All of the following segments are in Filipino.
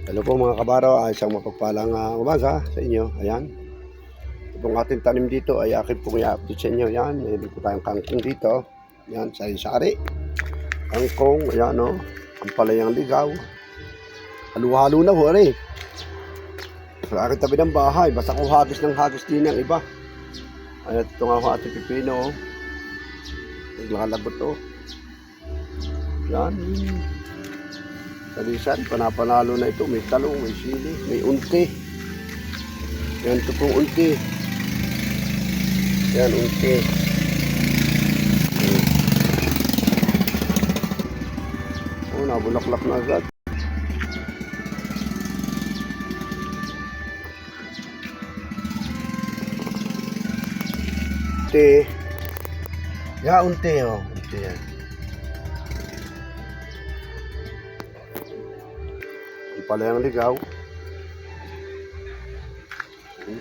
Hello po mga kabaro, isang mapagpalang umaga sa inyo. Ayan, itong ating tanim dito ay akin pong i-update sa inyo. Ayan, mayroon po tayong kangkong dito. Ayan, sari-sari. Kangkong, ayan o. Ang palayang ligaw. Halo-halo na po, ano eh. Sa akin tabi ng bahay, basta kung hagis ng hagis din ang iba. Ayan, ito nga ang ating pipino o. Naglalagot o. Ayan, sari-sari, panapanalo na ito. May talong, may sili, may unti. Yan ito pong unti. Yan, unti. Oh, nabulaklak na agad. Unti. Ya, unti oh. Unti yan. Yung pala yung ligaw.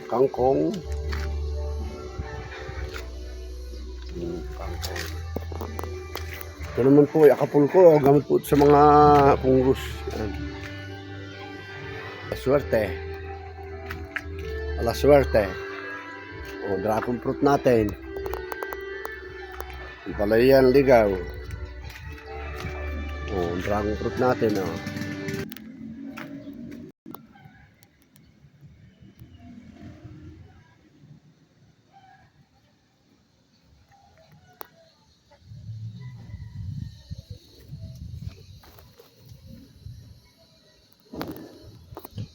Kangkong. Kangkong. Ito naman po, Acapulco, gamit po sa mga pungus. Yan. Swerte. Ala swerte. O, dragon fruit natin. Yung pala yan, ligaw. O, dragon fruit natin, o.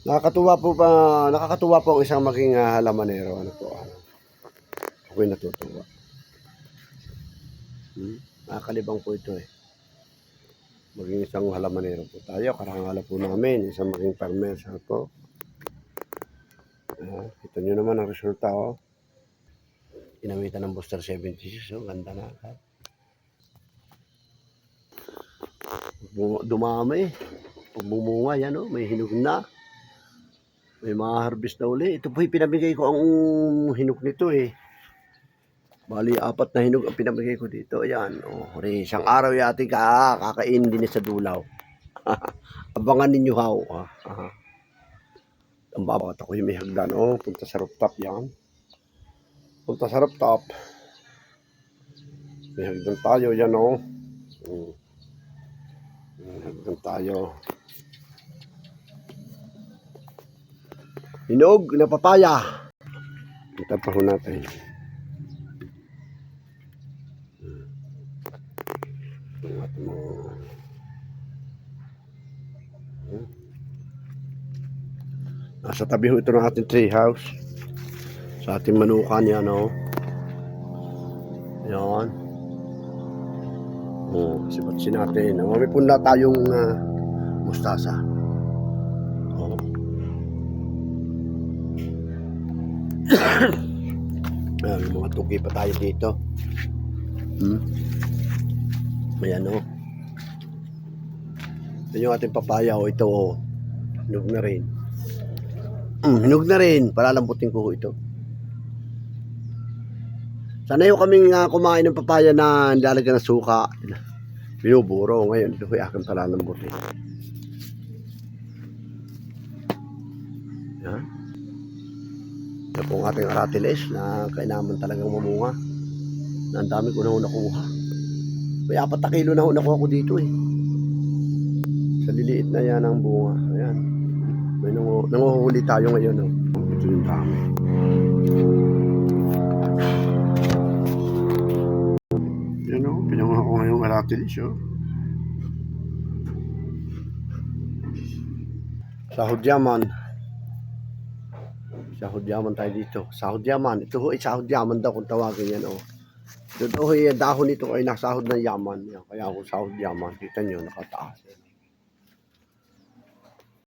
Nakakatuwa po ang isang maging halamanero. Ano po? Ako'y natutuwa. Nakakalibang po ito eh. Maging isang halamanero po tayo. Karangalan po namin. Isang maging farmer sa po. Ito nyo naman ang resulta oh. Ginamitan ng Booster 76. Oh, ganda na. Dumami. Pag bumunga yan oh. May hinog na. May mga harvest na uli. Ito po pinamigay ko ang hinog nito eh. Bali, 4 na hinog ang pinamigay ko dito. Ayan. Oh, isang araw yating kakain din sa dulaw. Abangan ninyo how. Ang babat ako yung may hagdan. Oh, punta sa rooftop yan. Punta sa rooftop. May hagdan tayo yan oh. May hagdan tayo. Hinog na papaya. Ito pa ho natin. Nasa tabi ho ito ng ating tree house. Sa ating manukan yan o. Yan. O, sibatsin natin. May punla tayong mustasa. O. Ayan, mga tugi pa tayo dito. Ayan o. Ito yung ating papaya o. Ito o. Hinog na rin. Hinog na rin. Palalambutin ko ito. Sana yung kaming kumain ng papaya na nilalagyan ng suka. Binuburo. Ngayon, ito yung aking palalambutin. Yan. Ito pong ating aratiles na kainaman talagang mamunga. Na ang dami ko na ho nakuha. May 4 na kilo na ho nakuha ko dito eh. Sa liliit na yan ang bunga. Ayan. May nanguhuli tayo ngayon. Oh. Ito yung dami. Yan o. Pinanguha ko ngayong aratilis. Oh. Sahod yaman. Sahod yaman tayo dito. Sahod yaman. Ito ho ay sahod yaman daw kung tawagin yan. Oh. Ito ho ay dahon nito ay nasahod ng yaman. Yan. Kaya ako sahod yaman. Kita nyo nakataas.